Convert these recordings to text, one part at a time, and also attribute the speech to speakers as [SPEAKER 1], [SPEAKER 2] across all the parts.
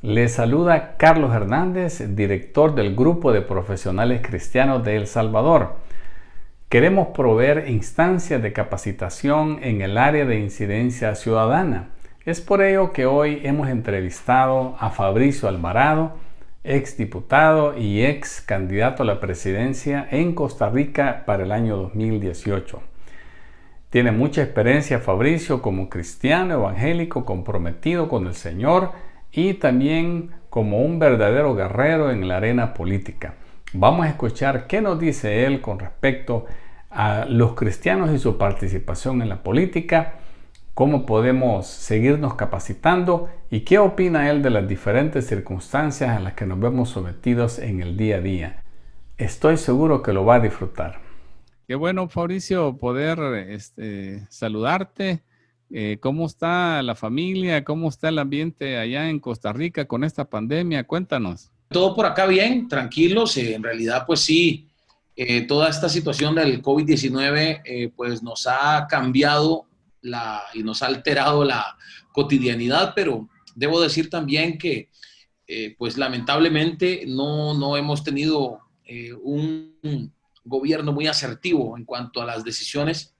[SPEAKER 1] Les saluda Carlos Hernández, director del Grupo de Profesionales Cristianos de El Salvador. Queremos proveer instancias de capacitación en el área de incidencia ciudadana. Es por ello que hoy hemos entrevistado a Fabricio Alvarado, ex diputado y ex candidato a la presidencia en Costa Rica para el año 2018. Tiene mucha experiencia Fabricio como cristiano evangélico comprometido con el Señor y también como un verdadero guerrero en la arena política. Vamos a escuchar qué nos dice él con respecto a los cristianos y su participación en la política, cómo podemos seguirnos capacitando y qué opina él de las diferentes circunstancias a las que nos vemos sometidos en el día a día. Estoy seguro que lo va a disfrutar.
[SPEAKER 2] Qué bueno, Fabricio, poder saludarte. ¿Cómo está la familia? ¿Cómo está el ambiente allá en Costa Rica con esta pandemia? Cuéntanos.
[SPEAKER 3] Todo por acá bien, tranquilos. En realidad, pues sí, toda esta situación del COVID-19 pues nos ha cambiado y nos ha alterado la cotidianidad, pero debo decir también que pues lamentablemente no hemos tenido un gobierno muy asertivo en cuanto a las decisiones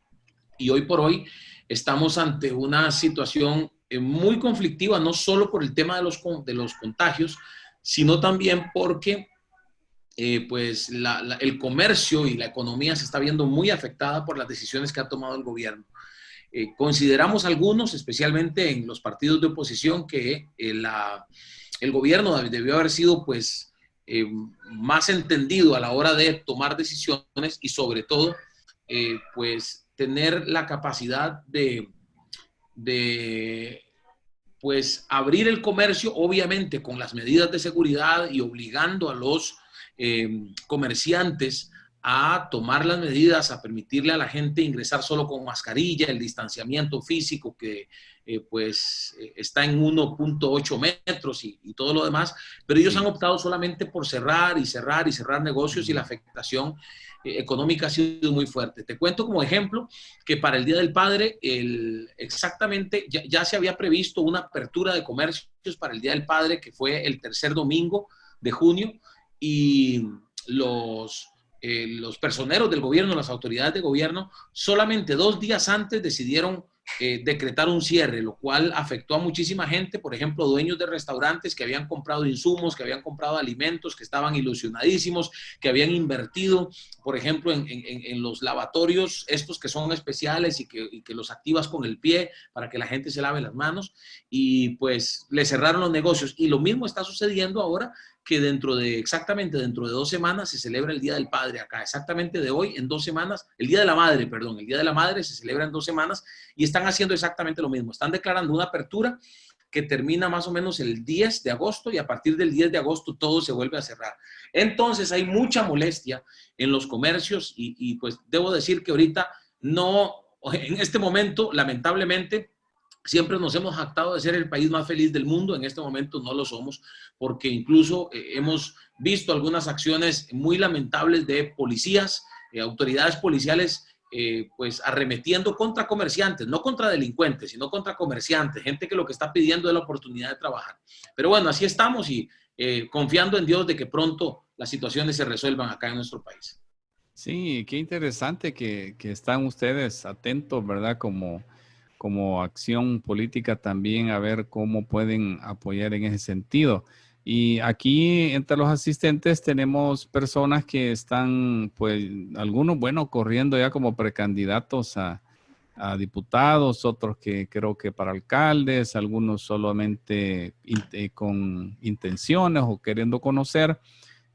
[SPEAKER 3] y hoy por hoy estamos ante una situación muy conflictiva, no solo por el tema de los contagios, sino también porque pues el comercio y la economía se está viendo muy afectada por las decisiones que ha tomado el gobierno. Consideramos algunos, especialmente en los partidos de oposición, que el gobierno debió haber sido pues más entendido a la hora de tomar decisiones y sobre todo pues tener la capacidad de pues abrir el comercio, obviamente con las medidas de seguridad y obligando a los comerciantes a tomar las medidas, a permitirle a la gente ingresar solo con mascarilla, el distanciamiento físico que está en 1.8 metros y todo lo demás, pero ellos han optado solamente por cerrar y cerrar y cerrar negocios y la afectación económica ha sido muy fuerte. Te cuento como ejemplo que para el Día del Padre exactamente ya se había previsto una apertura de comercios para el Día del Padre que fue el tercer domingo de junio y los personeros del gobierno, las autoridades de gobierno, solamente 2 días antes decidieron decretar un cierre, lo cual afectó a muchísima gente, por ejemplo, dueños de restaurantes que habían comprado insumos, que habían comprado alimentos, que estaban ilusionadísimos, que habían invertido, por ejemplo, en los lavatorios, estos que son especiales y que los activas con el pie para que la gente se lave las manos, y pues le cerraron los negocios. Y lo mismo está sucediendo ahora que exactamente dentro de 2 semanas se celebra el Día del Padre acá, exactamente de hoy en 2 semanas, el Día de la Madre, perdón, el Día de la Madre se celebra en 2 semanas y están haciendo exactamente lo mismo, están declarando una apertura que termina más o menos el 10 de agosto y a partir del 10 de agosto todo se vuelve a cerrar. Entonces hay mucha molestia en los comercios y pues debo decir que ahorita no, en este momento, lamentablemente, siempre nos hemos jactado de ser el país más feliz del mundo. En este momento no lo somos, porque incluso hemos visto algunas acciones muy lamentables de policías, autoridades policiales, pues arremetiendo contra comerciantes, no contra delincuentes, sino contra comerciantes, gente que lo que está pidiendo es la oportunidad de trabajar. Pero bueno, así estamos y confiando en Dios de que pronto las situaciones se resuelvan acá en nuestro país.
[SPEAKER 2] Sí, qué interesante que están ustedes atentos, ¿verdad? Como acción política también a ver cómo pueden apoyar en ese sentido. Y aquí entre los asistentes tenemos personas que están, pues, algunos, bueno, corriendo ya como precandidatos a diputados, otros que creo que para alcaldes, algunos solamente con intenciones o queriendo conocer.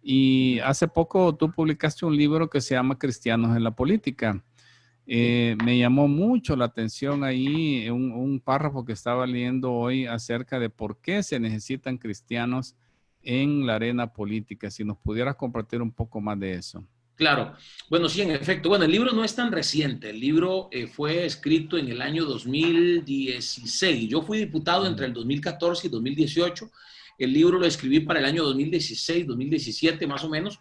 [SPEAKER 2] Y hace poco tú publicaste un libro que se llama Cristianos en la Política. Me llamó mucho la atención ahí un párrafo que estaba leyendo hoy acerca de por qué se necesitan cristianos en la arena política. Si nos pudieras compartir un poco más de eso.
[SPEAKER 3] Claro, bueno, sí, en efecto. Bueno, el libro no es tan reciente, el libro fue escrito en el año 2016. Yo fui diputado entre el 2014 y 2018. El libro lo escribí para el año 2016, 2017 más o menos.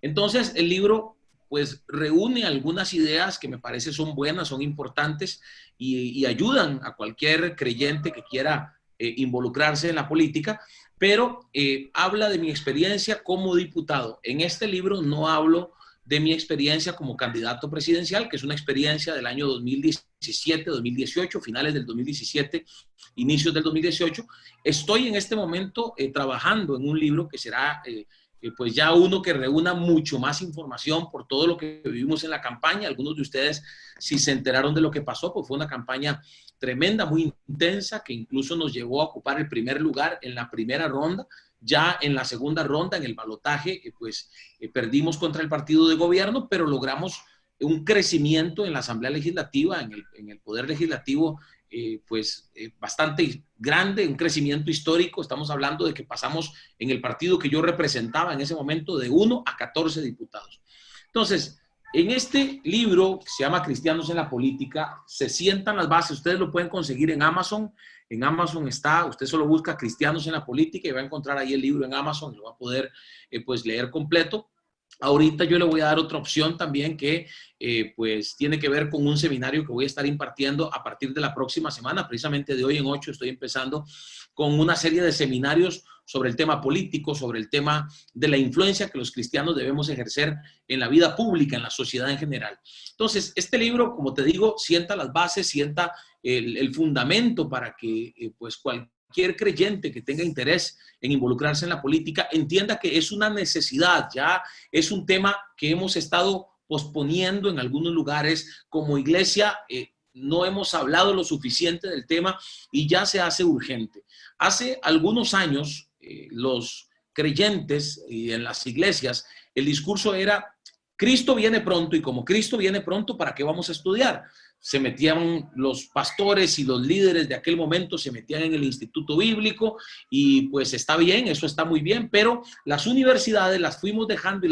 [SPEAKER 3] Entonces, el libro pues reúne algunas ideas que me parece son buenas, son importantes y ayudan a cualquier creyente que quiera involucrarse en la política, pero habla de mi experiencia como diputado. En este libro no hablo de mi experiencia como candidato presidencial, que es una experiencia del año 2017, 2018, finales del 2017, inicios del 2018. Estoy en este momento trabajando en un libro que será pues ya uno que reúna mucho más información por todo lo que vivimos en la campaña. Algunos de ustedes, si se enteraron de lo que pasó, pues fue una campaña tremenda, muy intensa, que incluso nos llevó a ocupar el primer lugar en la primera ronda. Ya en la segunda ronda, en el balotaje, perdimos contra el partido de gobierno, pero logramos un crecimiento en la Asamblea Legislativa, en el Poder Legislativo, bastante grande, un crecimiento histórico. Estamos hablando de que pasamos en el partido que yo representaba en ese momento de 1 a 14 diputados. Entonces, en este libro que se llama Cristianos en la Política, se sientan las bases. Ustedes lo pueden conseguir en Amazon. En Amazon está, usted solo busca Cristianos en la Política y va a encontrar ahí el libro en Amazon y lo va a poder leer completo. Ahorita yo le voy a dar otra opción también que pues tiene que ver con un seminario que voy a estar impartiendo a partir de la próxima semana. Precisamente de hoy en 8 estoy empezando con una serie de seminarios sobre el tema político, sobre el tema de la influencia que los cristianos debemos ejercer en la vida pública, en la sociedad en general. Entonces, este libro, como te digo, sienta las bases, sienta el fundamento para que pues cualquier creyente que tenga interés en involucrarse en la política entienda que es una necesidad, ya es un tema que hemos estado posponiendo en algunos lugares como iglesia. No hemos hablado lo suficiente del tema y ya se hace urgente. Hace algunos años, los creyentes y en las iglesias, el discurso era: Cristo viene pronto, y como Cristo viene pronto, ¿para qué vamos a estudiar? Se metían los pastores y los líderes de aquel momento, se metían en el instituto bíblico y pues está bien, eso está muy bien, pero las universidades las fuimos dejando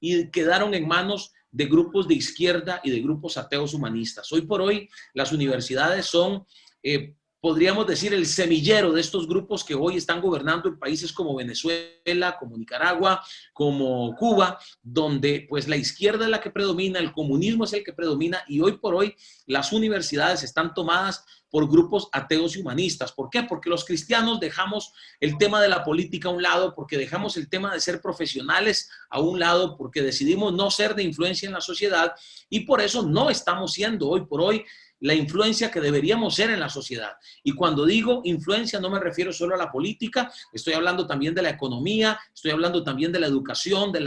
[SPEAKER 3] y quedaron en manos de grupos de izquierda y de grupos ateos humanistas. Hoy por hoy las universidades son podríamos decir, el semillero de estos grupos que hoy están gobernando en países como Venezuela, como Nicaragua, como Cuba, donde pues la izquierda es la que predomina, el comunismo es el que predomina, y hoy por hoy las universidades están tomadas por grupos ateos y humanistas. ¿Por qué? Porque los cristianos dejamos el tema de la política a un lado, porque dejamos el tema de ser profesionales a un lado, porque decidimos no ser de influencia en la sociedad, y por eso no estamos siendo hoy por hoy la influencia que deberíamos ser en la sociedad. Y cuando digo influencia no me refiero solo a la política, estoy hablando también de la economía, estoy hablando también de la educación, de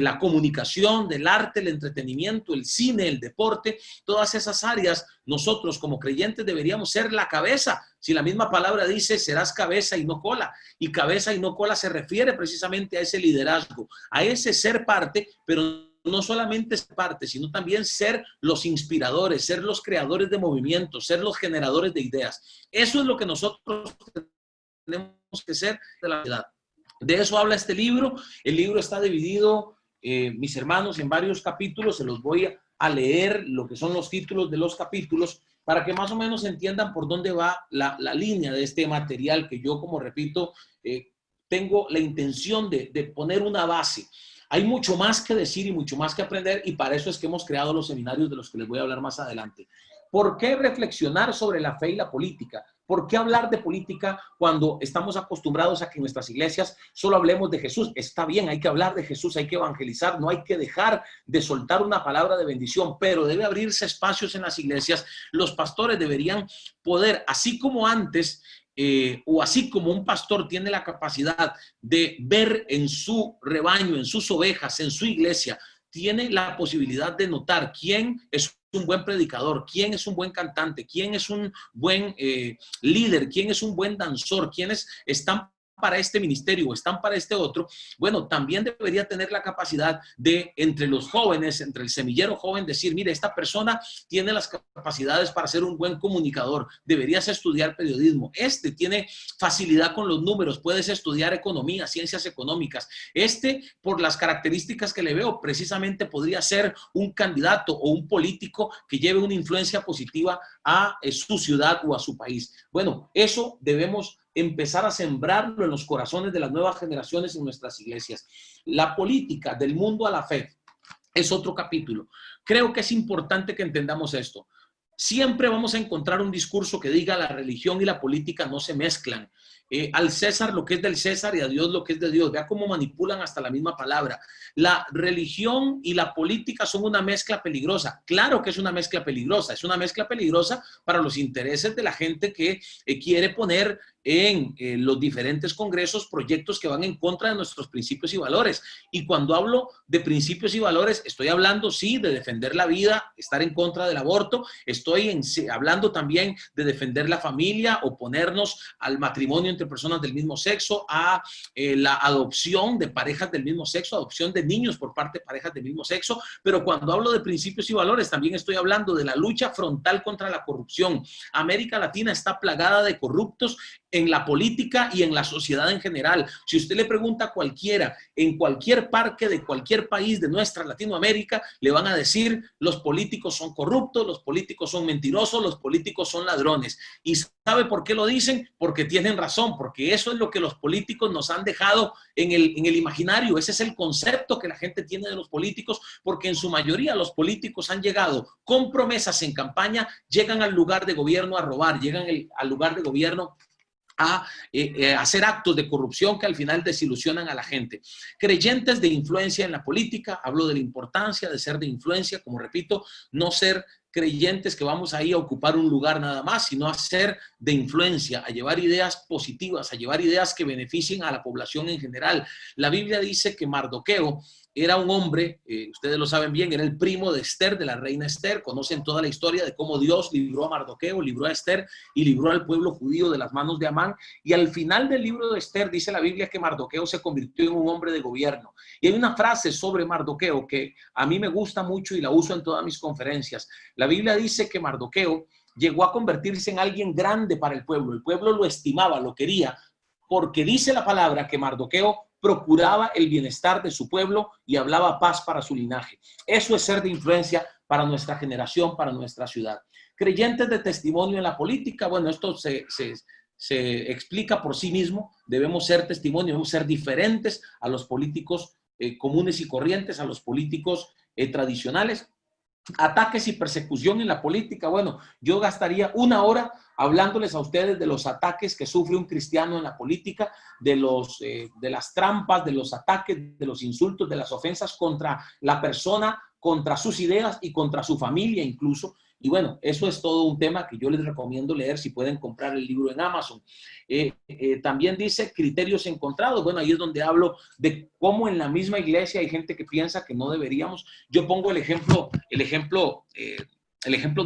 [SPEAKER 3] la comunicación, del arte, el entretenimiento, el cine, el deporte. Todas esas áreas nosotros como creyentes deberíamos ser la cabeza. Si la misma palabra dice serás cabeza y no cola, y cabeza y no cola se refiere precisamente a ese liderazgo, a ese ser parte, pero no solamente ser parte, sino también ser los inspiradores, ser los creadores de movimientos, ser los generadores de ideas. Eso es lo que nosotros tenemos que ser de la sociedad. De eso habla este libro. El libro está dividido, mis hermanos, en varios capítulos. Se los voy a leer, lo que son los títulos de los capítulos, para que más o menos entiendan por dónde va la línea de este material que yo, como repito, tengo la intención de poner una base. Hay mucho más que decir y mucho más que aprender, y para eso es que hemos creado los seminarios de los que les voy a hablar más adelante. ¿Por qué reflexionar sobre la fe y la política? ¿Por qué hablar de política cuando estamos acostumbrados a que en nuestras iglesias solo hablemos de Jesús? Está bien, hay que hablar de Jesús, hay que evangelizar, no hay que dejar de soltar una palabra de bendición, pero debe abrirse espacios en las iglesias. Los pastores deberían poder, así como antes, o así como un pastor tiene la capacidad de ver en su rebaño, en sus ovejas, en su iglesia, tiene la posibilidad de notar quién es un buen predicador, quién es un buen cantante, quién es un buen líder, quién es un buen danzor, quiénes están para este ministerio o están para este otro. Bueno, también debería tener la capacidad de, entre los jóvenes, entre el semillero joven, decir: mire, esta persona tiene las capacidades para ser un buen comunicador, deberías estudiar periodismo, este tiene facilidad con los números, puedes estudiar economía, ciencias económicas, por las características que le veo, precisamente podría ser un candidato o un político que lleve una influencia positiva a su ciudad o a su país. Bueno, eso debemos empezar a sembrarlo en los corazones de las nuevas generaciones en nuestras iglesias. La política del mundo a la fe es otro capítulo. Creo que es importante que entendamos esto. Siempre vamos a encontrar un discurso que diga la religión y la política no se mezclan. Al César lo que es del César y a Dios lo que es de Dios. Vea cómo manipulan hasta la misma palabra. La religión y la política son una mezcla peligrosa. Claro que es una mezcla peligrosa. Es una mezcla peligrosa para los intereses de la gente que quiere poner en los diferentes congresos proyectos que van en contra de nuestros principios y valores. Y cuando hablo de principios y valores, estoy hablando, sí, de defender la vida, estar en contra del aborto. Estoy hablando también de defender la familia, oponernos al matrimonio entre personas del mismo sexo, a la adopción de parejas del mismo sexo, adopción de niños por parte de parejas del mismo sexo. Pero cuando hablo de principios y valores, también estoy hablando de la lucha frontal contra la corrupción. América Latina está plagada de corruptos en la política y en la sociedad en general. Si usted le pregunta a cualquiera, en cualquier parque de cualquier país de nuestra Latinoamérica, le van a decir, los políticos son corruptos, los políticos son mentirosos, los políticos son ladrones. ¿Y sabe por qué lo dicen? Porque tienen razón, porque eso es lo que los políticos nos han dejado en el imaginario. Ese es el concepto que la gente tiene de los políticos, porque en su mayoría los políticos han llegado con promesas en campaña, llegan al lugar de gobierno a robar, llegan al lugar de gobierno a hacer actos de corrupción que al final desilusionan a la gente. Creyentes de influencia en la política, hablo de la importancia de ser de influencia, como repito, no ser creyentes que vamos ahí a ocupar un lugar nada más, sino a ser de influencia, a llevar ideas positivas, a llevar ideas que beneficien a la población en general. La Biblia dice que Mardoqueo era un hombre, ustedes lo saben bien, era el primo de Esther, de la reina Esther. Conocen toda la historia de cómo Dios libró a Mardoqueo, libró a Esther y libró al pueblo judío de las manos de Amán. Y al final del libro de Esther dice la Biblia que Mardoqueo se convirtió en un hombre de gobierno. Y hay una frase sobre Mardoqueo que a mí me gusta mucho y la uso en todas mis conferencias. La Biblia dice que Mardoqueo llegó a convertirse en alguien grande para el pueblo. El pueblo lo estimaba, lo quería, porque dice la palabra que Mardoqueo procuraba el bienestar de su pueblo y hablaba paz para su linaje. Eso es ser de influencia para nuestra generación, para nuestra ciudad. Creyentes de testimonio en la política, bueno, esto se explica por sí mismo. Debemos ser testimonio, debemos ser diferentes a los políticos comunes y corrientes, a los políticos tradicionales. Ataques y persecución en la política. Bueno, yo gastaría una hora hablándoles a ustedes de los ataques que sufre un cristiano en la política, de las trampas, de los ataques, de los insultos, de las ofensas contra la persona, contra sus ideas y contra su familia incluso. Y bueno, eso es todo un tema que yo les recomiendo leer si pueden comprar el libro en Amazon. También dice criterios encontrados. Bueno, ahí es donde hablo de cómo en la misma iglesia hay gente que piensa que no deberíamos. Yo pongo el ejemplo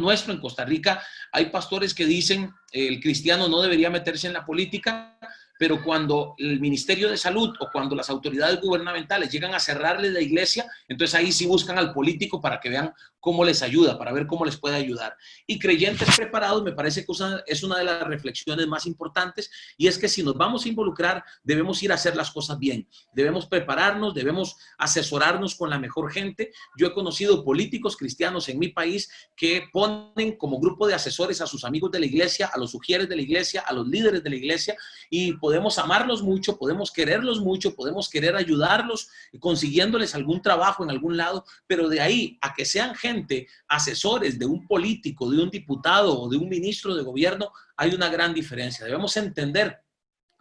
[SPEAKER 3] nuestro en Costa Rica. Hay pastores que dicen el cristiano no debería meterse en la política, pero cuando el Ministerio de Salud o cuando las autoridades gubernamentales llegan a cerrarle la iglesia, entonces ahí sí buscan al político para que vean cómo les ayuda, para ver cómo les puede ayudar. Y creyentes preparados, me parece que es una de las reflexiones más importantes, y es que si nos vamos a involucrar, debemos ir a hacer las cosas bien, debemos prepararnos, debemos asesorarnos con la mejor gente. Yo he conocido políticos cristianos en mi país que ponen como grupo de asesores a sus amigos de la iglesia, a los sugieres de la iglesia, a los líderes de la iglesia, y podemos amarlos mucho, podemos quererlos mucho, podemos querer ayudarlos consiguiéndoles algún trabajo en algún lado, pero de ahí a que sean gente, asesores de un político, de un diputado o de un ministro de gobierno, hay una gran diferencia. Debemos entender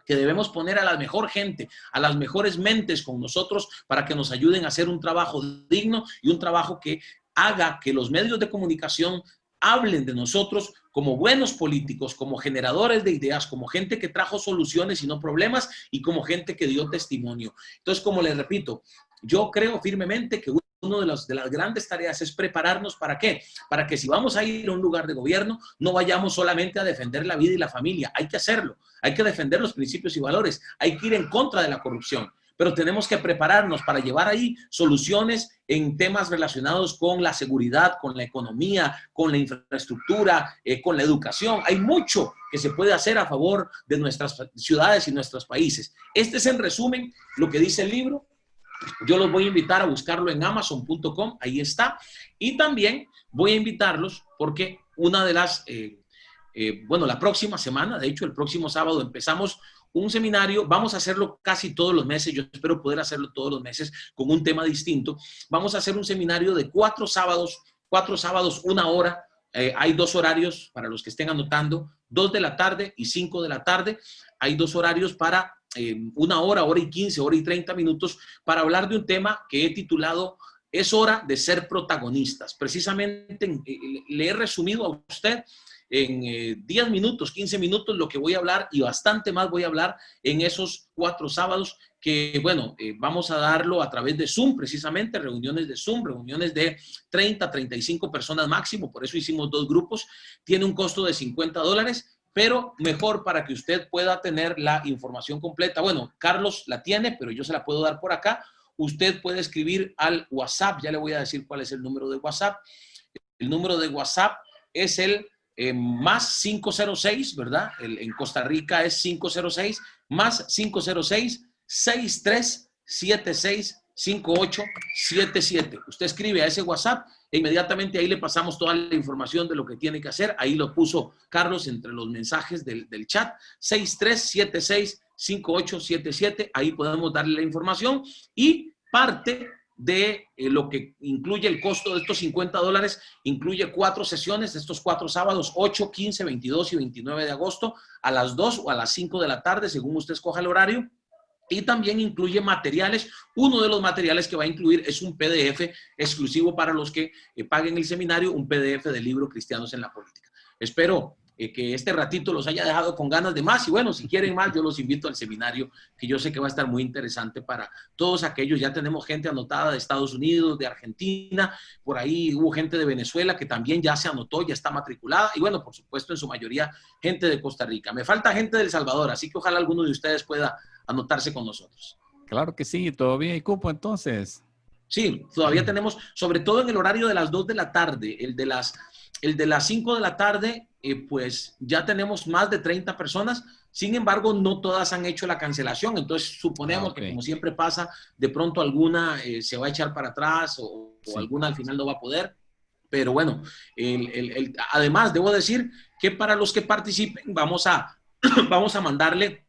[SPEAKER 3] que debemos poner a la mejor gente, a las mejores mentes con nosotros para que nos ayuden a hacer un trabajo digno y un trabajo que haga que los medios de comunicación hablen de nosotros como buenos políticos, como generadores de ideas, como gente que trajo soluciones y no problemas, y como gente que dio testimonio. Entonces, como les repito, yo creo firmemente que una de las grandes tareas es prepararnos. ¿Para qué? Para que si vamos a ir a un lugar de gobierno, no vayamos solamente a defender la vida y la familia. Hay que hacerlo. Hay que defender los principios y valores. Hay que ir en contra de la corrupción. Pero tenemos que prepararnos para llevar ahí soluciones en temas relacionados con la seguridad, con la economía, con la infraestructura, con la educación. Hay mucho que se puede hacer a favor de nuestras ciudades y nuestros países. Este es en resumen lo que dice el libro. Yo los voy a invitar a buscarlo en amazon.com, ahí está. Y también voy a invitarlos porque una de las, la próxima semana, de hecho el próximo sábado empezamos un seminario. Vamos a hacerlo casi todos los meses, yo espero poder hacerlo todos los meses con un tema distinto. Vamos a hacer un seminario de 4 sábados, 1 hora, Hay dos horarios para los que estén anotando, 2 de la tarde y 5 de la tarde. Hay dos horarios para 1 hora, hora y 15, hora y 30 minutos para hablar de un tema que he titulado "Es hora de ser protagonistas". Precisamente le he resumido a usted en 10 minutos, 15 minutos lo que voy a hablar, y bastante más voy a hablar en esos 4 sábados que, bueno, vamos a darlo a través de Zoom, precisamente, reuniones de Zoom, reuniones de 30, 35 personas máximo, por eso hicimos 2 grupos. Tiene un costo de $50, pero mejor para que usted pueda tener la información completa. Bueno, Carlos la tiene, pero yo se la puedo dar por acá. Usted puede escribir al WhatsApp, ya le voy a decir cuál es el número de WhatsApp. El número de WhatsApp es el más 506, ¿verdad? En Costa Rica es 506, más 506-6376-5877. Usted escribe a ese WhatsApp e inmediatamente ahí le pasamos toda la información de lo que tiene que hacer. Ahí lo puso Carlos entre los mensajes del chat, 6376-5877. Ahí podemos darle la información, y parte de lo que incluye el costo de estos $50, incluye 4 sesiones de estos 4 sábados, 8, 15, 22 y 29 de agosto, a las 2 o a las 5 de la tarde, según usted escoja el horario. Y también incluye materiales. Uno de los materiales que va a incluir es un PDF exclusivo para los que paguen el seminario, un PDF del libro Cristianos en la Política. Espero que este ratito los haya dejado con ganas de más, y bueno, si quieren más, yo los invito al seminario, que yo sé que va a estar muy interesante para todos aquellos. Ya tenemos gente anotada de Estados Unidos, de Argentina, por ahí hubo gente de Venezuela que también ya se anotó, ya está matriculada, y bueno, por supuesto, en su mayoría gente de Costa Rica. Me falta gente de El Salvador, así que ojalá alguno de ustedes pueda anotarse con nosotros.
[SPEAKER 2] Claro que sí, todavía hay cupo entonces.
[SPEAKER 3] Sí, todavía tenemos, sobre todo en el horario de las 2 de la tarde, el de las 5 de la tarde, pues ya tenemos más de 30 personas. Sin embargo, no todas han hecho la cancelación. Entonces, suponemos que, como siempre pasa, de pronto alguna se va a echar para atrás, o alguna al final no va a poder. Pero bueno, además, debo decir que para los que participen, vamos a mandarle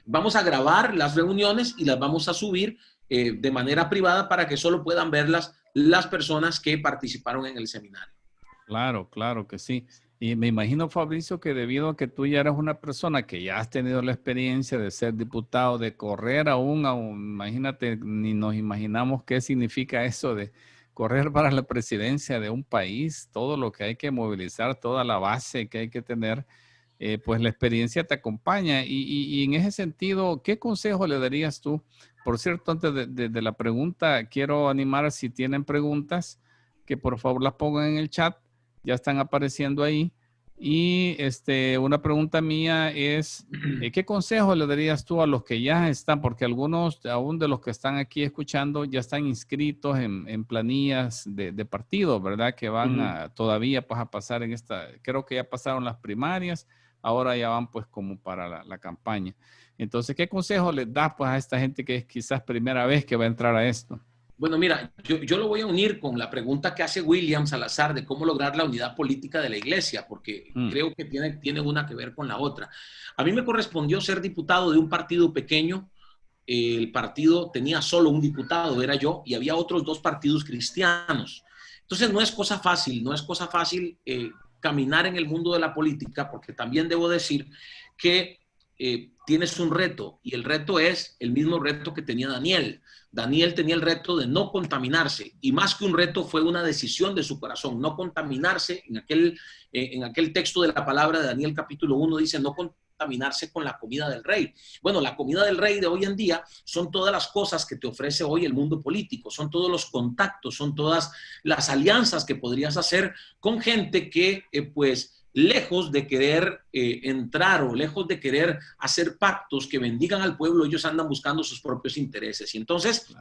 [SPEAKER 3] vamos a grabar las reuniones y las vamos a subir de manera privada para que solo puedan verlas las personas que participaron en el seminario.
[SPEAKER 2] Claro, claro que sí. Y me imagino, Fabricio, que debido a que tú ya eres una persona que ya has tenido la experiencia de ser diputado, de correr aún, imagínate, ni nos imaginamos qué significa eso de correr para la presidencia de un país, todo lo que hay que movilizar, toda la base que hay que tener. Pues la experiencia te acompaña, y en ese sentido, ¿qué consejo le darías tú? Por cierto, antes de la pregunta, quiero animar, si tienen preguntas, que por favor las pongan en el chat, ya están apareciendo ahí. Y una pregunta mía es, ¿qué consejo le darías tú a los que ya están? Porque algunos, aún de los que están aquí escuchando, ya están inscritos en planillas de partido, ¿verdad? Que van todavía pues, a pasar en creo que ya pasaron las primarias, ahora ya van pues como para la campaña. Entonces, ¿qué consejo les das pues a esta gente que es quizás primera vez que va a entrar a esto?
[SPEAKER 3] Bueno, mira, yo lo voy a unir con la pregunta que hace William Salazar de cómo lograr la unidad política de la iglesia, porque creo que tiene una que ver con la otra. A mí me correspondió ser diputado de un partido pequeño. El partido tenía solo un diputado, era yo, y había otros 2 partidos cristianos. Entonces no es cosa fácil, caminar en el mundo de la política, porque también debo decir que tienes un reto, y el reto es el mismo reto que tenía Daniel. Daniel tenía el reto de no contaminarse, y más que un reto fue una decisión de su corazón, no contaminarse. En aquel texto de la palabra de Daniel capítulo 1 dice no contaminarse con la comida del rey. Bueno, la comida del rey de hoy en día son todas las cosas que te ofrece hoy el mundo político, son todos los contactos, son todas las alianzas que podrías hacer con gente que pues lejos de querer entrar o lejos de querer hacer pactos que bendigan al pueblo, ellos andan buscando sus propios intereses. Y entonces,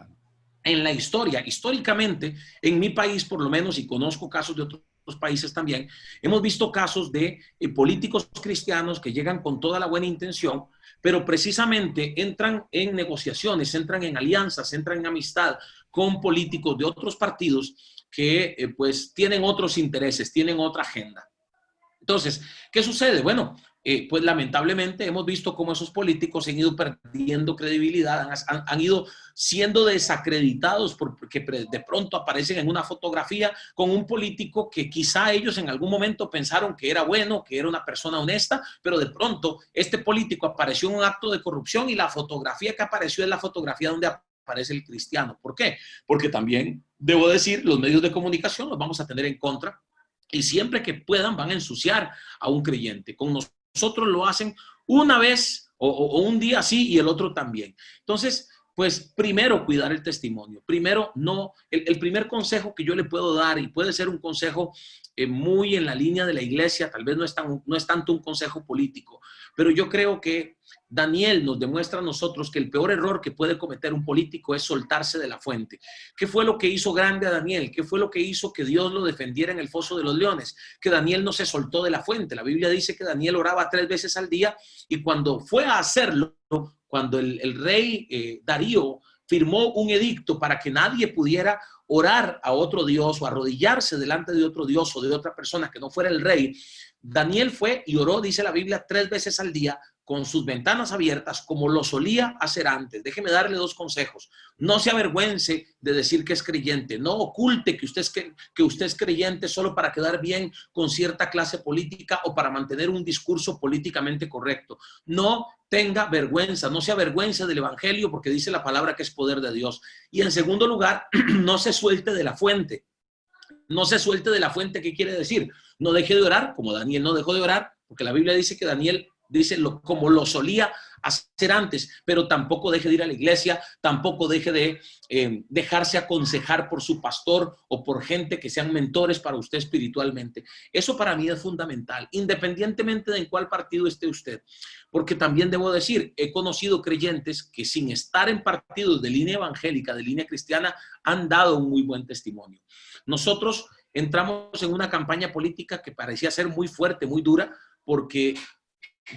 [SPEAKER 3] en la historia, históricamente, en mi país por lo menos, y conozco casos de otros países también, hemos visto casos de políticos cristianos que llegan con toda la buena intención, pero precisamente entran en negociaciones, entran en alianzas, entran en amistad con políticos de otros partidos que pues tienen otros intereses, tienen otra agenda. Entonces, ¿qué sucede? Bueno, pues lamentablemente hemos visto cómo esos políticos han ido perdiendo credibilidad, han ido siendo desacreditados porque de pronto aparecen en una fotografía con un político que quizá ellos en algún momento pensaron que era bueno, que era una persona honesta, pero de pronto este político apareció en un acto de corrupción y la fotografía que apareció es la fotografía donde aparece el cristiano. ¿Por qué? Porque también, debo decir, los medios de comunicación los vamos a tener en contra y siempre que puedan van a ensuciar a un creyente. Con nosotros lo hacen una vez o un día sí y el otro también. Entonces, pues primero cuidar el testimonio. Primero, no, el primer consejo que yo le puedo dar, y puede ser un consejo muy en la línea de la iglesia, tal vez no es tanto un consejo político, pero yo creo que Daniel nos demuestra a nosotros que el peor error que puede cometer un político es soltarse de la fuente. ¿Qué fue lo que hizo grande a Daniel? ¿Qué fue lo que hizo que Dios lo defendiera en el foso de los leones? Que Daniel no se soltó de la fuente. La Biblia dice que Daniel oraba 3 veces al día y cuando fue a hacerlo, cuando el rey Darío firmó un edicto para que nadie pudiera orar a otro Dios o arrodillarse delante de otro Dios o de otra persona que no fuera el rey, Daniel fue y oró, dice la Biblia, 3 veces al día con sus ventanas abiertas como lo solía hacer antes. Déjeme darle 2 consejos. No se avergüence de decir que es creyente. No oculte que usted es creyente solo para quedar bien con cierta clase política o para mantener un discurso políticamente correcto. No tenga vergüenza, no se avergüence del evangelio porque dice la palabra que es poder de Dios. Y en segundo lugar, no se suelte de la fuente. No se suelte de la fuente, ¿qué quiere decir? No deje de orar, como Daniel no dejó de orar, porque la Biblia dice que Daniel dice como lo solía hacer antes, pero tampoco deje de ir a la iglesia, tampoco deje de dejarse aconsejar por su pastor o por gente que sean mentores para usted espiritualmente. Eso para mí es fundamental, independientemente de en cuál partido esté usted, porque también debo decir, he conocido creyentes que sin estar en partidos de línea evangélica, de línea cristiana, han dado un muy buen testimonio. Nosotros entramos en una campaña política que parecía ser muy fuerte, muy dura, porque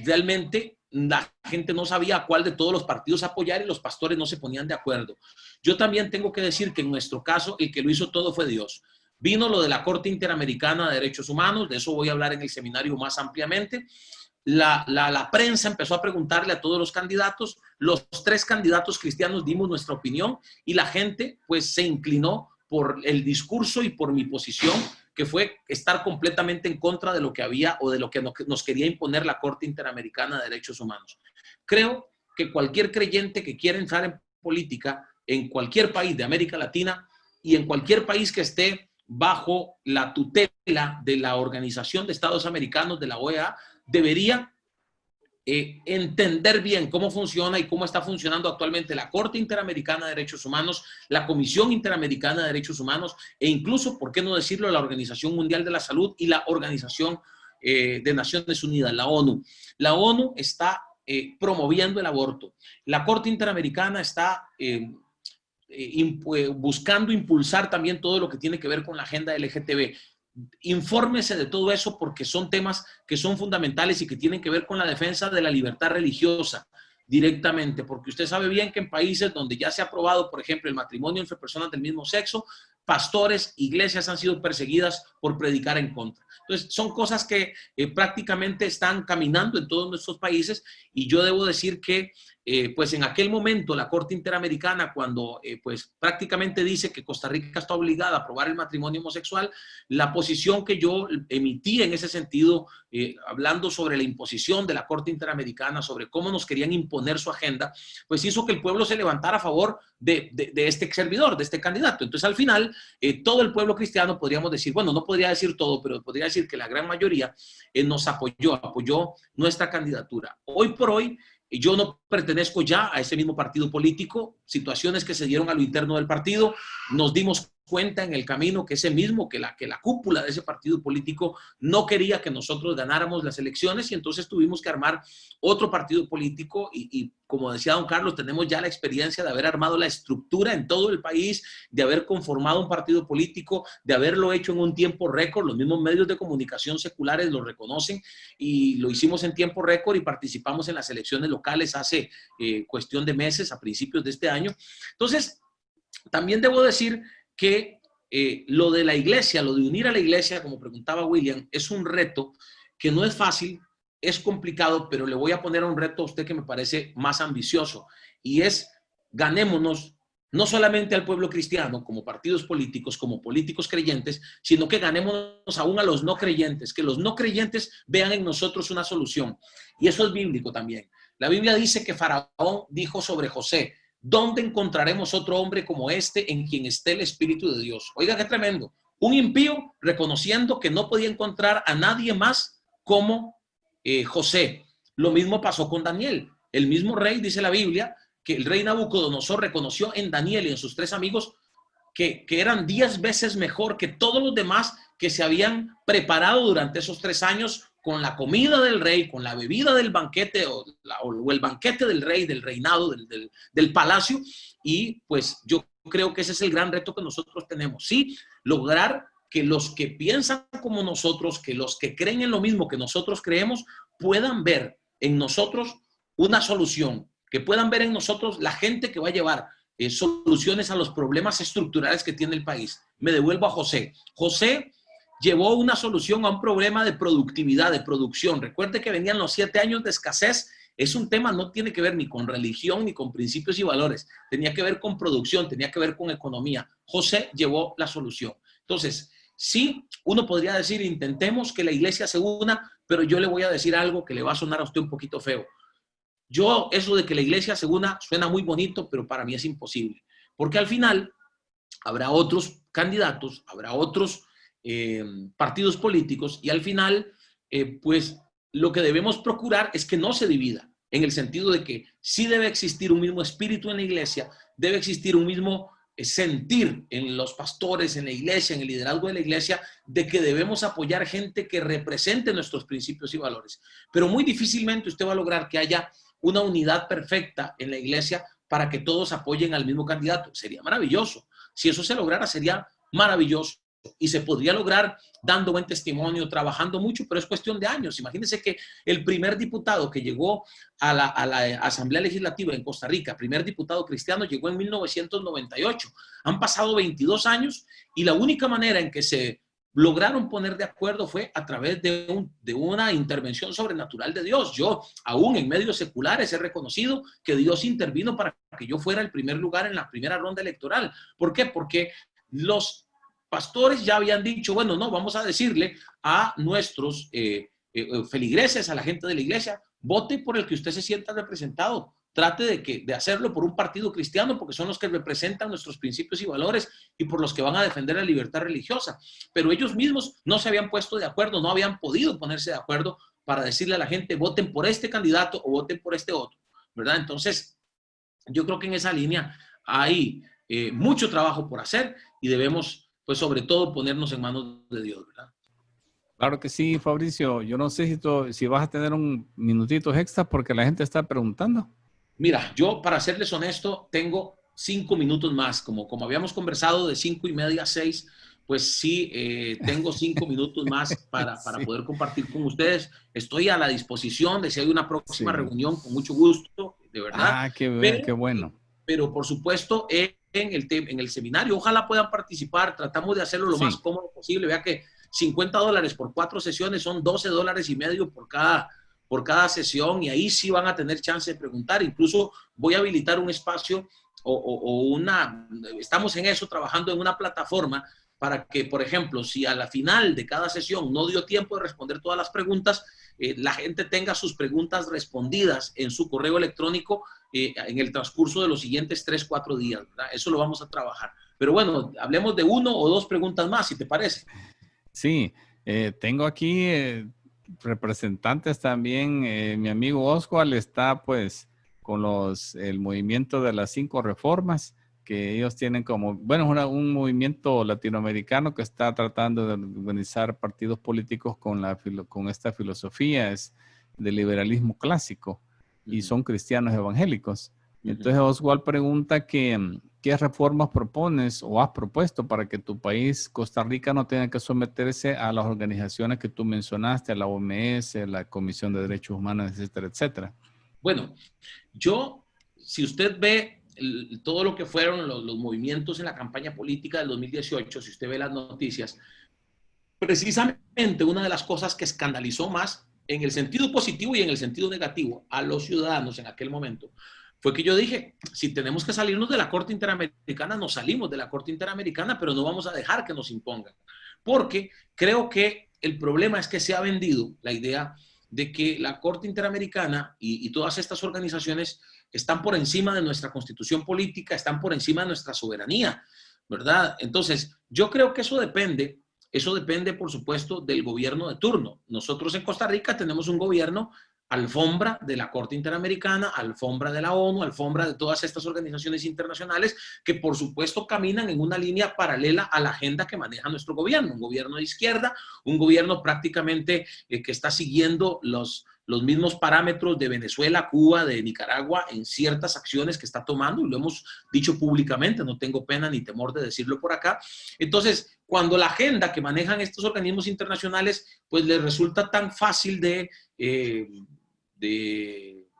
[SPEAKER 3] realmente la gente no sabía a cuál de todos los partidos apoyar y los pastores no se ponían de acuerdo. Yo también tengo que decir que en nuestro caso el que lo hizo todo fue Dios. Vino lo de la Corte Interamericana de Derechos Humanos, de eso voy a hablar en el seminario más ampliamente. La prensa empezó a preguntarle a todos los candidatos, los 3 candidatos cristianos dimos nuestra opinión y la gente pues se inclinó por el discurso y por mi posición, que fue estar completamente en contra de lo que había o de lo que nos quería imponer la Corte Interamericana de Derechos Humanos. Creo que cualquier creyente que quiera entrar en política en cualquier país de América Latina y en cualquier país que esté bajo la tutela de la Organización de Estados Americanos, de la OEA, debería entender bien cómo funciona y cómo está funcionando actualmente la Corte Interamericana de Derechos Humanos, la Comisión Interamericana de Derechos Humanos e incluso, ¿por qué no decirlo?, la Organización Mundial de la Salud y la Organización de Naciones Unidas, la ONU. La ONU está promoviendo el aborto. La Corte Interamericana está buscando impulsar también todo lo que tiene que ver con la agenda LGTB. Infórmese de todo eso porque son temas que son fundamentales y que tienen que ver con la defensa de la libertad religiosa directamente, porque usted sabe bien que en países donde ya se ha aprobado, por ejemplo, el matrimonio entre personas del mismo sexo, pastores, iglesias han sido perseguidas por predicar en contra. Entonces, son cosas que prácticamente están caminando en todos nuestros países y yo debo decir que pues en aquel momento la Corte Interamericana, cuando pues prácticamente dice que Costa Rica está obligada a aprobar el matrimonio homosexual, la posición que yo emití en ese sentido, hablando sobre la imposición de la Corte Interamericana, sobre cómo nos querían imponer su agenda, pues hizo que el pueblo se levantara a favor de este servidor, de este candidato. Entonces al final, todo el pueblo cristiano, podríamos decir, bueno, no podría decir todo, pero podría decir que la gran mayoría nos apoyó nuestra candidatura. Hoy por hoy, yo no pertenezco ya a ese mismo partido político, situaciones que se dieron a lo interno del partido, nos dimos cuenta en el camino que ese mismo, que la cúpula de ese partido político no quería que nosotros ganáramos las elecciones y entonces tuvimos que armar otro partido político y como decía don Carlos, tenemos ya la experiencia de haber armado la estructura en todo el país, de haber conformado un partido político, de haberlo hecho en un tiempo récord, los mismos medios de comunicación seculares lo reconocen y lo hicimos en tiempo récord y participamos en las elecciones locales hace cuestión de meses, a principios de este año. Entonces, también debo decir que lo de la iglesia, lo de unir a la iglesia, como preguntaba William, es un reto que no es fácil es complicado, pero le voy a poner un reto a usted que me parece más ambicioso, y es ganémonos no solamente al pueblo cristiano como partidos políticos, como políticos creyentes, sino que ganémonos aún a los no creyentes, que los no creyentes vean en nosotros una solución. Y eso es bíblico también. La Biblia dice que Faraón dijo sobre José: ¿dónde encontraremos otro hombre como este en quien esté el Espíritu de Dios? Oiga, qué tremendo. Un impío reconociendo que no podía encontrar a nadie más como José. Lo mismo pasó con Daniel. El mismo rey, dice la Biblia, que el rey Nabucodonosor reconoció en Daniel y en sus 3 amigos que eran 10 veces mejor que todos los demás que se habían preparado durante esos 3 años con la comida del rey, con la bebida del banquete o el banquete del rey, del reinado, del palacio. Y pues yo creo que ese es el gran reto que nosotros tenemos. Sí, lograr que los que piensan como nosotros, que los que creen en lo mismo que nosotros creemos, puedan ver en nosotros una solución, que puedan ver en nosotros la gente que va a llevar soluciones a los problemas estructurales que tiene el país. Me devuelvo a José. José llevó una solución a un problema de productividad, de producción. Recuerde que venían los 7 años de escasez. Es un tema, no tiene que ver ni con religión ni con principios y valores. Tenía que ver con producción, tenía que ver con economía. José llevó la solución. Entonces, sí, uno podría decir, intentemos que la iglesia se una, pero yo le voy a decir algo que le va a sonar a usted un poquito feo. Eso de que la iglesia se una suena muy bonito, pero para mí es imposible. Porque al final habrá otros candidatos, habrá otros partidos políticos y al final, pues lo que debemos procurar es que no se divida, en el sentido de que sí debe existir un mismo espíritu en la iglesia, debe existir un mismo sentir en los pastores, en la iglesia, en el liderazgo de la iglesia, de que debemos apoyar gente que represente nuestros principios y valores. Pero muy difícilmente usted va a lograr que haya una unidad perfecta en la iglesia para que todos apoyen al mismo candidato. Sería maravilloso. Si eso se lograra, sería maravilloso. Y se podría lograr dando buen testimonio, trabajando mucho, pero es cuestión de años. Imagínense que el primer diputado que llegó a la Asamblea Legislativa en Costa Rica, primer diputado cristiano, llegó en 1998. Han pasado 22 años y la única manera en que se lograron poner de acuerdo fue a través de una intervención sobrenatural de Dios. Yo, aún en medios seculares, he reconocido que Dios intervino para que yo fuera el primer lugar en la primera ronda electoral. ¿Por qué? Porque los pastores ya habían dicho, bueno, no, vamos a decirle a nuestros feligreses, a la gente de la iglesia, vote por el que usted se sienta representado. Trate de hacerlo por un partido cristiano, porque son los que representan nuestros principios y valores y por los que van a defender la libertad religiosa. Pero ellos mismos no se habían puesto de acuerdo, no habían podido ponerse de acuerdo para decirle a la gente, voten por este candidato o voten por este otro, ¿verdad? Entonces, yo creo que en esa línea hay mucho trabajo por hacer y debemos, pues sobre todo, ponernos en manos de Dios, ¿verdad?
[SPEAKER 2] Claro que sí, Fabricio. Yo no sé si vas a tener un minutito extra porque la gente está preguntando.
[SPEAKER 3] Mira, yo, para serles honesto, tengo 5 minutos más. Como habíamos conversado de 5:30 a 6, pues sí, tengo 5 minutos más para
[SPEAKER 2] Sí.
[SPEAKER 3] poder compartir con ustedes. Estoy a la disposición de si hay una próxima
[SPEAKER 2] Sí.
[SPEAKER 3] reunión, con mucho gusto, de verdad.
[SPEAKER 2] Ah, qué bueno.
[SPEAKER 3] Pero por supuesto, en el seminario, ojalá puedan participar. Tratamos de hacerlo lo
[SPEAKER 2] Sí.
[SPEAKER 3] más cómodo posible. Vea que $50 por 4 sesiones son $12.50 por cada sesión, y ahí sí van a tener chance de preguntar. Incluso voy a habilitar un espacio estamos en eso, trabajando en una plataforma para que, por ejemplo, si a la final de cada sesión no dio tiempo de responder todas las preguntas, la gente tenga sus preguntas respondidas en su correo electrónico en el transcurso de los siguientes 3-4 días, ¿verdad? Eso lo vamos a trabajar. Pero bueno, hablemos de 1 o 2 preguntas más, si te parece.
[SPEAKER 2] Sí, tengo aquí representantes también. Mi amigo Oswald está pues con el movimiento de las 5 reformas, que ellos tienen como, bueno, es un movimiento latinoamericano que está tratando de organizar partidos políticos con esta filosofía de liberalismo clásico, y son cristianos evangélicos. Entonces Oswald pregunta qué reformas propones o has propuesto para que tu país, Costa Rica, no tenga que someterse a las organizaciones que tú mencionaste, a la OMS, la Comisión de Derechos Humanos, etcétera, etcétera.
[SPEAKER 3] Bueno, si usted ve todo lo que fueron los movimientos en la campaña política del 2018, si usted ve las noticias, precisamente una de las cosas que escandalizó más en el sentido positivo y en el sentido negativo, a los ciudadanos en aquel momento, fue que yo dije, si tenemos que salirnos de la Corte Interamericana, nos salimos de la Corte Interamericana, pero no vamos a dejar que nos impongan. Porque creo que el problema es que se ha vendido la idea de que la Corte Interamericana y todas estas organizaciones están por encima de nuestra constitución política, están por encima de nuestra soberanía, ¿verdad? Entonces, yo creo que eso depende, por supuesto, del gobierno de turno. Nosotros en Costa Rica tenemos un gobierno alfombra de la Corte Interamericana, alfombra de la ONU, alfombra de todas estas organizaciones internacionales que por supuesto caminan en una línea paralela a la agenda que maneja nuestro gobierno, un gobierno de izquierda, un gobierno prácticamente que está siguiendo los mismos parámetros de Venezuela, Cuba, de Nicaragua en ciertas acciones que está tomando, y lo hemos dicho públicamente, no tengo pena ni temor de decirlo por acá. Entonces, cuando la agenda que manejan estos organismos internacionales, pues les resulta tan fácil de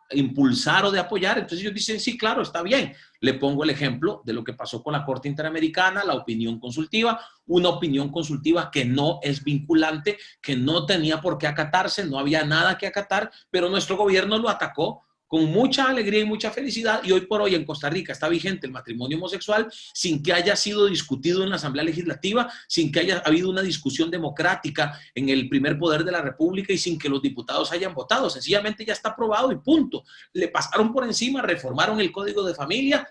[SPEAKER 3] impulsar o de apoyar, entonces ellos dicen, sí, claro, está bien. Le pongo el ejemplo de lo que pasó con la Corte Interamericana, la opinión consultiva, una opinión consultiva que no es vinculante, que no tenía por qué acatarse, no había nada que acatar, pero nuestro gobierno lo atacó con mucha alegría y mucha felicidad, y hoy por hoy en Costa Rica está vigente el matrimonio homosexual sin que haya sido discutido en la Asamblea Legislativa, sin que haya habido una discusión democrática en el primer poder de la República y sin que los diputados hayan votado. Sencillamente ya está aprobado y punto. Le pasaron por encima, reformaron el Código de Familia,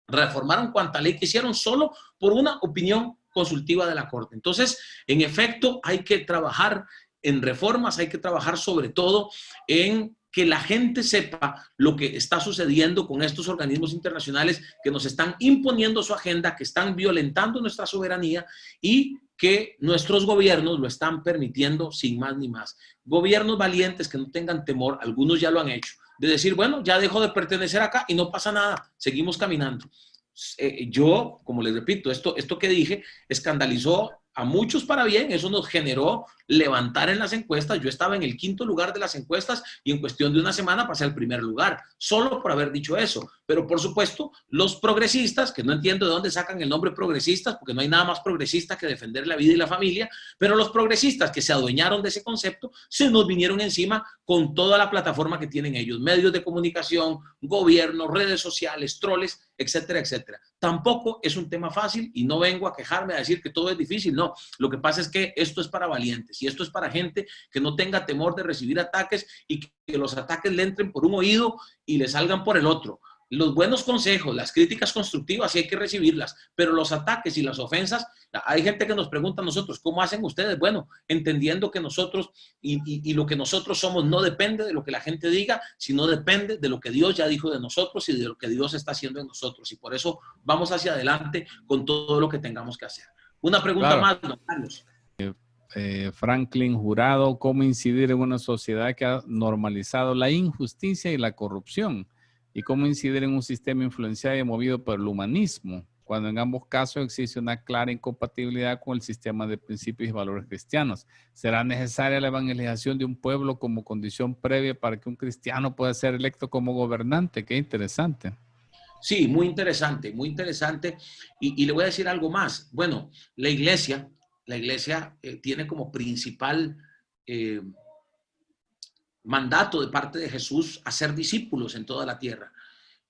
[SPEAKER 3] reformaron cuanta ley quisieron solo por una opinión consultiva de la Corte. Entonces, en efecto, hay que trabajar en reformas, hay que trabajar sobre todo en que la gente sepa lo que está sucediendo con estos organismos internacionales que nos están imponiendo su agenda, que están violentando nuestra soberanía y que nuestros gobiernos lo están permitiendo sin más ni más. Gobiernos valientes que no tengan temor, algunos ya lo han hecho, de decir, bueno, ya dejo de pertenecer acá y no pasa nada, seguimos caminando. Yo, como les repito, esto que dije escandalizó a muchos para bien, eso nos generó levantar en las encuestas. Yo estaba en el 5º lugar de las encuestas y en cuestión de una semana pasé al primer lugar, solo por haber dicho eso. Pero por supuesto, los progresistas, que no entiendo de dónde sacan el nombre progresistas, porque no hay nada más progresista que defender la vida y la familia, pero los progresistas que se adueñaron de ese concepto, se nos vinieron encima con toda la plataforma que tienen ellos, medios de comunicación, gobierno, redes sociales, troles, etcétera, etcétera. Tampoco es un tema fácil y no vengo a quejarme a decir que todo es difícil, no. Lo que pasa es que esto es para valientes y esto es para gente que no tenga temor de recibir ataques y que los ataques le entren por un oído y le salgan por el otro. Los buenos consejos, las críticas constructivas, sí hay que recibirlas, pero los ataques y las ofensas, hay gente que nos pregunta a nosotros, ¿cómo hacen ustedes? Bueno, entendiendo que nosotros y lo que nosotros somos no depende de lo que la gente diga, sino depende de lo que Dios ya dijo de nosotros y de lo que Dios está haciendo en nosotros. Y por eso vamos hacia adelante con todo lo que tengamos que hacer. Una pregunta más, don Carlos.
[SPEAKER 2] Franklin Jurado, ¿cómo incidir en una sociedad que ha normalizado la injusticia y la corrupción? ¿Y cómo incidir en un sistema influenciado y movido por el humanismo, cuando en ambos casos existe una clara incompatibilidad con el sistema de principios y valores cristianos? ¿Será necesaria la evangelización de un pueblo como condición previa para que un cristiano pueda ser electo como gobernante? Qué interesante.
[SPEAKER 3] Sí, muy interesante, muy interesante. Y le voy a decir algo más. Bueno, la iglesia tiene como principal mandato de parte de Jesús hacer discípulos en toda la tierra.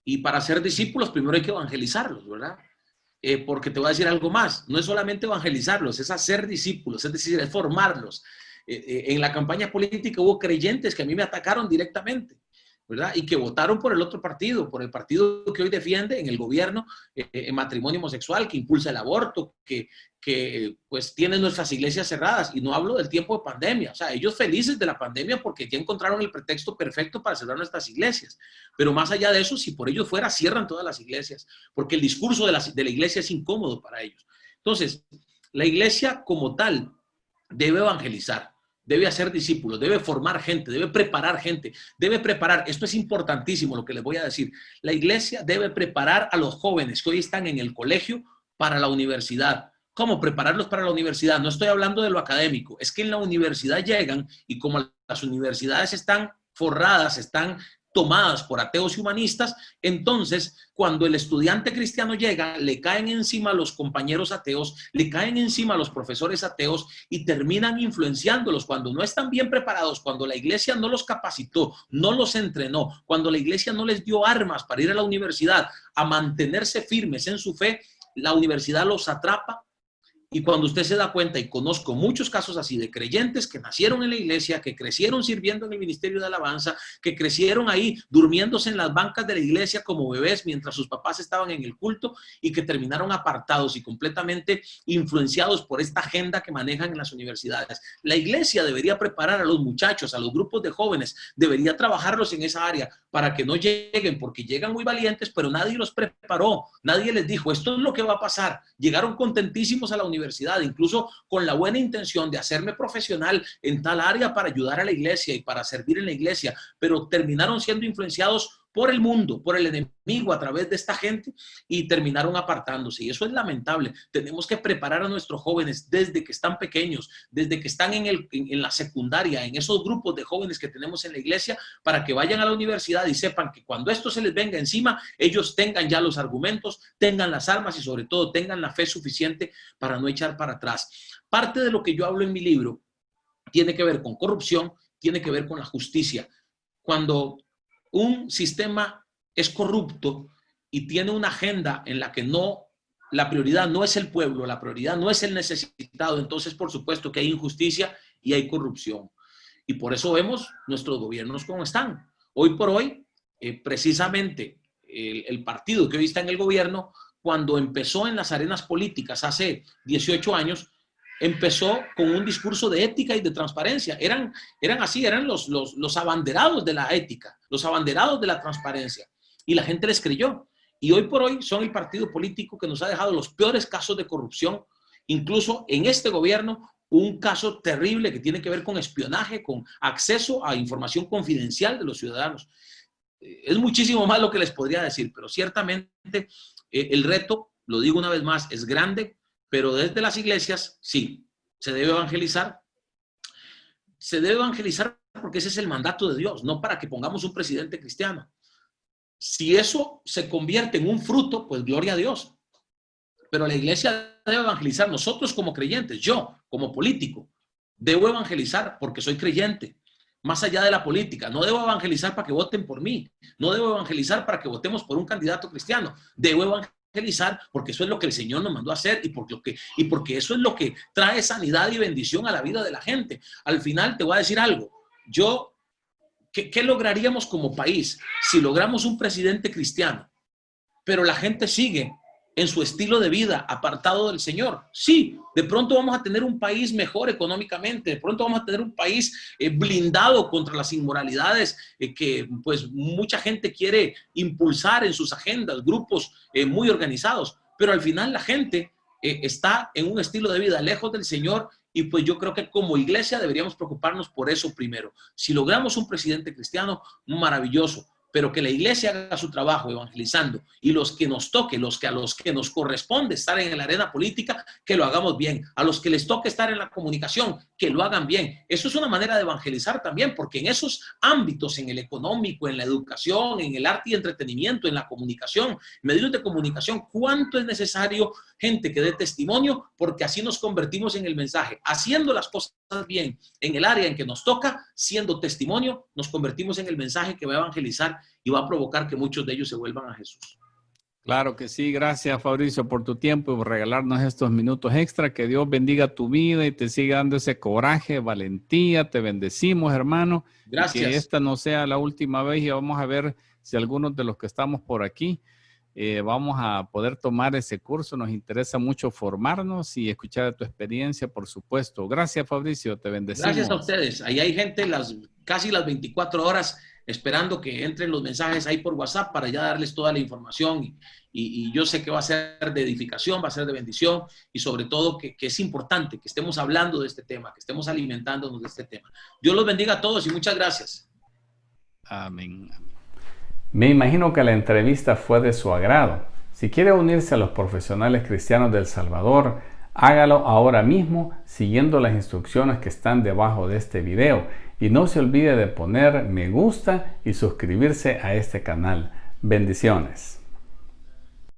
[SPEAKER 3] Y para ser discípulos primero hay que evangelizarlos, ¿verdad? Porque te voy a decir algo más, no es solamente evangelizarlos, es hacer discípulos, es decir, es formarlos. En la campaña política hubo creyentes que a mí me atacaron directamente, ¿verdad? Y que votaron por el otro partido, por el partido que hoy defiende en el gobierno el matrimonio homosexual, que impulsa el aborto, que pues tiene nuestras iglesias cerradas. Y no hablo del tiempo de pandemia, o sea, ellos felices de la pandemia porque ya encontraron el pretexto perfecto para cerrar nuestras iglesias. Pero más allá de eso, si por ellos fuera, cierran todas las iglesias, porque el discurso de la iglesia es incómodo para ellos. Entonces, la iglesia como tal debe evangelizar, debe hacer discípulos, debe formar gente, debe preparar gente, debe preparar, esto es importantísimo lo que les voy a decir, la iglesia debe preparar a los jóvenes que hoy están en el colegio para la universidad. ¿Cómo prepararlos para la universidad? No estoy hablando de lo académico, es que en la universidad llegan y como las universidades están forradas, están tomadas por ateos y humanistas. Entonces, cuando el estudiante cristiano llega, le caen encima los compañeros ateos, le caen encima los profesores ateos y terminan influenciándolos cuando no están bien preparados, cuando la iglesia no los capacitó, no los entrenó, cuando la iglesia no les dio armas para ir a la universidad a mantenerse firmes en su fe. La universidad los atrapa. Y cuando usted se da cuenta, y conozco muchos casos así de creyentes que nacieron en la iglesia, que crecieron sirviendo en el ministerio de alabanza, que crecieron ahí durmiéndose en las bancas de la iglesia como bebés mientras sus papás estaban en el culto, y que terminaron apartados y completamente influenciados por esta agenda que manejan en las universidades. La iglesia debería preparar a los muchachos, a los grupos de jóvenes, debería trabajarlos en esa área para que no lleguen, porque llegan muy valientes, pero nadie los preparó, nadie les dijo, esto es lo que va a pasar. Llegaron contentísimos a la universidad, incluso con la buena intención de hacerme profesional en tal área para ayudar a la iglesia y para servir en la iglesia, pero terminaron siendo influenciados por el mundo, por el enemigo a través de esta gente, y terminaron apartándose. Y eso es lamentable. Tenemos que preparar a nuestros jóvenes desde que están pequeños, desde que están en la secundaria, en esos grupos de jóvenes que tenemos en la iglesia, para que vayan a la universidad y sepan que cuando esto se les venga encima, ellos tengan ya los argumentos, tengan las armas y sobre todo tengan la fe suficiente para no echar para atrás. Parte de lo que yo hablo en mi libro tiene que ver con corrupción, tiene que ver con la justicia. Cuando un sistema es corrupto y tiene una agenda en la que la prioridad no es el pueblo, la prioridad no es el necesitado, entonces por supuesto que hay injusticia y hay corrupción. Y por eso vemos nuestros gobiernos como están. Hoy por hoy, precisamente el partido que hoy está en el gobierno, cuando empezó en las arenas políticas hace 18 años, empezó con un discurso de ética y de transparencia. Eran los abanderados de la ética, los abanderados de la transparencia. Y la gente les creyó. Y hoy por hoy son el partido político que nos ha dejado los peores casos de corrupción. Incluso en este gobierno, un caso terrible que tiene que ver con espionaje, con acceso a información confidencial de los ciudadanos. Es muchísimo más lo que les podría decir, pero ciertamente el reto, lo digo una vez más, es grande. Pero desde las iglesias, sí, se debe evangelizar. Se debe evangelizar porque ese es el mandato de Dios, no para que pongamos un presidente cristiano. Si eso se convierte en un fruto, pues gloria a Dios. Pero la iglesia debe evangelizar. Nosotros como creyentes, yo como político, debo evangelizar porque soy creyente. Más allá de la política, no debo evangelizar para que voten por mí. No debo evangelizar para que votemos por un candidato cristiano. Debo evangelizar porque eso es lo que el Señor nos mandó a hacer y porque eso es lo que trae sanidad y bendición a la vida de la gente. Al final te voy a decir algo. ¿Qué lograríamos como país si logramos un presidente cristiano, pero la gente sigue en su estilo de vida apartado del Señor? Sí, de pronto vamos a tener un país mejor económicamente, de pronto vamos a tener un país blindado contra las inmoralidades que pues mucha gente quiere impulsar en sus agendas, grupos muy organizados, pero al final la gente está en un estilo de vida lejos del Señor. Y pues yo creo que como iglesia deberíamos preocuparnos por eso primero. Si logramos un presidente cristiano, maravilloso, pero que la iglesia haga su trabajo evangelizando, y los que nos toque, a los que nos corresponde estar en la arena política, que lo hagamos bien. A los que les toque estar en la comunicación, que lo hagan bien. Eso es una manera de evangelizar también, porque en esos ámbitos, en el económico, en la educación, en el arte y entretenimiento, en la comunicación, medios de comunicación, ¿cuánto es necesario gente que dé testimonio? Porque así nos convertimos en el mensaje. Haciendo las cosas bien en el área en que nos toca, siendo testimonio, nos convertimos en el mensaje que va a evangelizar y va a provocar que muchos de ellos se vuelvan a Jesús.
[SPEAKER 2] Claro que sí. Gracias, Fabricio, por tu tiempo y por regalarnos estos minutos extra. Que Dios bendiga tu vida y te siga dando ese coraje, valentía. Te bendecimos, hermano.
[SPEAKER 3] Gracias.
[SPEAKER 2] Y que esta no sea la última vez, y vamos a ver si algunos de los que estamos por aquí vamos a poder tomar ese curso. Nos interesa mucho formarnos y escuchar tu experiencia, por supuesto. Gracias, Fabricio. Te bendecimos.
[SPEAKER 3] Gracias a ustedes. Ahí hay gente casi las 24 horas esperando que entren los mensajes ahí por WhatsApp para ya darles toda la información. Y yo sé que va a ser de edificación, va a ser de bendición, y sobre todo que es importante que estemos hablando de este tema, que estemos alimentándonos de este tema. Dios los bendiga a todos y muchas gracias.
[SPEAKER 2] Amén.
[SPEAKER 1] Me imagino que la entrevista fue de su agrado. Si quiere unirse a los profesionales cristianos de El Salvador, Hágalo ahora mismo siguiendo las instrucciones que están debajo de este video y no se olvide de poner me gusta y suscribirse a este canal. Bendiciones.